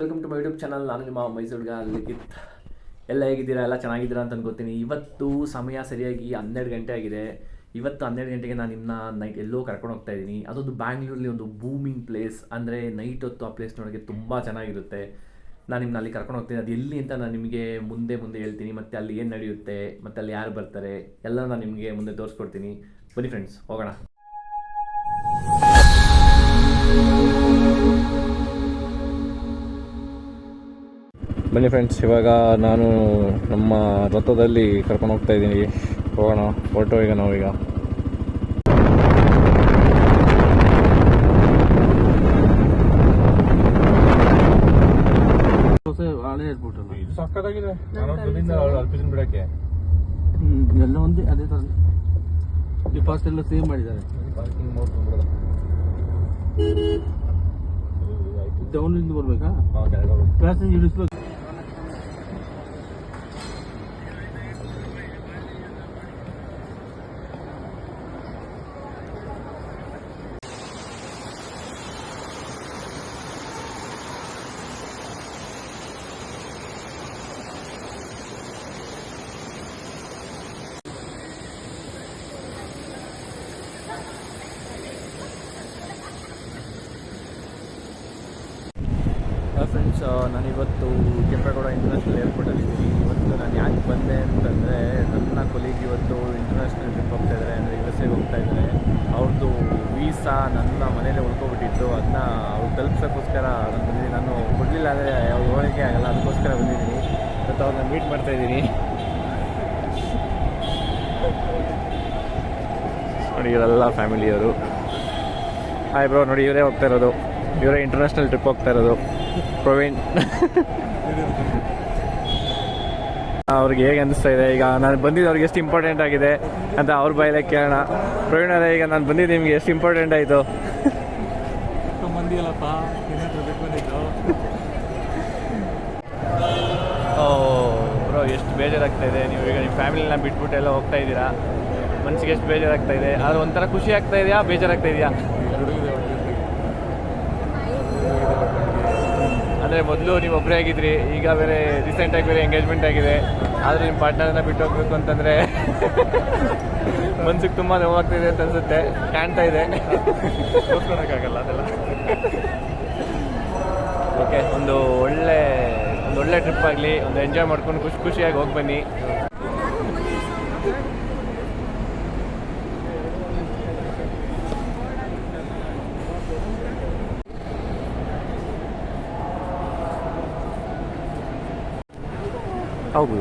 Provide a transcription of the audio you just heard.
Welcome to my YouTube channel. ನಾನು ನಿಮ್ಮ ಮೈಸೂರ್ಗ ಲಿಖಿತ್. ಎಲ್ಲ ಹೇಗಿದ್ದೀರಾ? ಎಲ್ಲ ಚೆನ್ನಾಗಿದ್ದೀರಾ ಅಂತ ಅನ್ಕೋತೀನಿ. ಇವತ್ತು ಸಮಯ ಸರಿಯಾಗಿ 12 ಗಂಟೆ ಆಗಿದೆ. ಇವತ್ತು 12 ಗಂಟೆಗೆ ನಾನು ನಿಮ್ಮನ್ನ ನೈಟ್ ಎಲ್ಲೋ ಕರ್ಕೊಂಡು ಹೋಗ್ತಾ ಇದ್ದೀನಿ. ಅದೊಂದು ಬ್ಯಾಂಗ್ಳೂರಲ್ಲಿ ಒಂದು ಬೂಮಿಂಗ್ ಪ್ಲೇಸ್. ಅಂದರೆ ನೈಟ್ ಹೊತ್ತು ಆ ಪ್ಲೇಸ್ ನೋಡೋಕ್ಕೆ ತುಂಬ ಚೆನ್ನಾಗಿರುತ್ತೆ. ನಾನು ನಿಮ್ಮನ್ನ ಅಲ್ಲಿ ಕರ್ಕೊಂಡು ಹೋಗ್ತೀನಿ. ಅದು ಎಲ್ಲಿ ಅಂತ ನಾನು ನಿಮಗೆ ಮುಂದೆ ಹೇಳ್ತೀನಿ. ಮತ್ತು ಅಲ್ಲಿ ಏನು ನಡೆಯುತ್ತೆ, ಮತ್ತು ಅಲ್ಲಿ ಯಾರು ಬರ್ತಾರೆ ಎಲ್ಲ ನಾನು ನಿಮಗೆ ಮುಂದೆ ತೋರಿಸ್ಕೊಡ್ತೀನಿ. ಬನ್ನಿ ಫ್ರೆಂಡ್ಸ್, ಹೋಗೋಣ. ಬನ್ನಿ ಫ್ರೆಂಡ್ಸ್, ಇವಾಗ ನಾನು ನಮ್ಮ ರಥದಲ್ಲಿ ಕರ್ಕೊಂಡು ಹೋಗ್ತಾ ಇದ್ದೀನಿ. ಹೋಗೋಣ, ಹೊರಟು ಈಗ ನಾವೀಗ. ಸಕ್ಕತ್ತಾಗಿದೆ ಬಿಡಕ್ಕೆ ಎಲ್ಲ ಒಂದೇ ಅದೇ ತರ ಡಿಪಾಸಿಟ್ ಎಲ್ಲ ಸೇವ್ ಮಾಡಿದ್ದಾರೆ. ಡೌನ್ಲಿಂದ ಬರ್ಬೇಕಾ? ಪ್ಯಾಸೆಂಜರ್ ಇಳಿಸ್ಬೇಕು. ಫ್ರೆಂಡ್ಸ್, ನಾನಿವತ್ತು ಕೆಂಪೇಗೌಡ ಇಂಟರ್ನ್ಯಾಷನಲ್ ಏರ್ಪೋರ್ಟಲ್ಲಿದ್ದೀನಿ. ಇವತ್ತು ನಾನು ಯಾಕೆ ಬಂದೆ ಅಂತಂದರೆ, ನನ್ನ ಕೊಲೀಗ್ ಇವತ್ತು ಇಂಟರ್ನ್ಯಾಷನಲ್ ಟ್ರಿಪ್ ಹೋಗ್ತಾ ಇದ್ದಾರೆ, ಅಂದರೆ USA ಹೋಗ್ತಾ ಇದ್ದಾರೆ. ಅವ್ರದ್ದು ವೀಸಾ ನನ್ನ ಮನೇಲಿ ಉಳ್ಕೊಬಿಟ್ಟಿತ್ತು. ಅದನ್ನ ಅವ್ರು ತಲುಪಿಸೋಕ್ಕೋಸ್ಕರ ನಾನು ಬಂದಿದ್ದೀನಿ. ನಾನು ಕೊಡಲಿಲ್ಲ ಅಂದರೆ ಅವ್ರು ಹೋಗೋಕ್ಕೆ ಆಗಲ್ಲ, ಅದಕ್ಕೋಸ್ಕರ ಬಂದಿದ್ದೀನಿ. ಮತ್ತು ಅವ್ರನ್ನ ಮೀಟ್ ಮಾಡ್ತಾಯಿದ್ದೀನಿ. ನೋಡಿ, ಇವರೆಲ್ಲ ಫ್ಯಾಮಿಲಿಯವರು. ಹಾಯ್ ಬ್ರೋ, ನೋಡಿ ಇವರೇ ಹೋಗ್ತಾ ಇರೋದು. ಇವರೇ ಇಂಟರ್ನ್ಯಾಷನಲ್ ಟ್ರಿಪ್ ಹೋಗ್ತಾ ಇರೋದು. ಪ್ರವೀಣ್ ಅವ್ರಿಗೆ ಹೇಗೆ ಅನಿಸ್ತಾ ಇದೆ ಈಗ ನಾನು ಬಂದಿದ್ದು, ಅವ್ರಿಗೆ ಎಷ್ಟು ಇಂಪಾರ್ಟೆಂಟ್ ಆಗಿದೆ ಅಂತ ಅವ್ರ ಬಾಯಲ್ಲೇ ಕೇಳೋಣ. ಪ್ರವೀಣ್ ಅದೇ, ಈಗ ನಾನು ಬಂದಿದ್ದು ನಿಮಗೆ ಎಷ್ಟು ಇಂಪಾರ್ಟೆಂಟ್ ಆಯಿತು? ಬ್ರೋ, ಎಷ್ಟು ಬೇಜಾರಾಗ್ತಾ ಇದೆ. ನೀವು ಈಗ ನಿಮ್ಮ ಫ್ಯಾಮಿಲಿನ ಬಿಟ್ಬಿಟ್ಟು ಎಲ್ಲ ಹೋಗ್ತಾ ಇದ್ದೀರಾ. ಮನಸ್ಸಿಗೆ ಎಷ್ಟು ಬೇಜಾರಾಗ್ತಾ ಇದೆ. ಆದರೆ ಒಂಥರ ಖುಷಿ ಆಗ್ತಾ ಇದೆಯಾ, ಬೇಜಾರಾಗ್ತಾ ಇದೆಯಾ? ಅಂದರೆ ಮೊದಲು ನೀವು ಒಬ್ಬರೇ ಆಗಿದ್ರಿ, ಈಗ ಬೇರೆ ರೀಸೆಂಟಾಗಿ ಬೇರೆ ಎಂಗೇಜ್ಮೆಂಟ್ ಆಗಿದೆ. ಆದರೆ ನಿಮ್ಮ ಪಾರ್ಟ್ನರ್ನ ಬಿಟ್ಟು ಹೋಗ್ಬೇಕು ಅಂತಂದರೆ ಮನ್ಸಿಗೆ ತುಂಬ ನೋವಾಗ್ತಿದೆ ಅಂತ ಅನಿಸುತ್ತೆ, ಕಾಣ್ತಾ ಇದೆ. ತೋರಿಸ್ಕೊಳಕ್ಕಾಗಲ್ಲ ಅದೆಲ್ಲ. ಓಕೆ, ಒಂದು ಒಳ್ಳೆ ಟ್ರಿಪ್ ಆಗಲಿ, ಒಂದು ಎಂಜಾಯ್ ಮಾಡ್ಕೊಂಡು ಖುಷಿಯಾಗಿ ಹೋಗಿ ಬನ್ನಿ. ಹೌದು.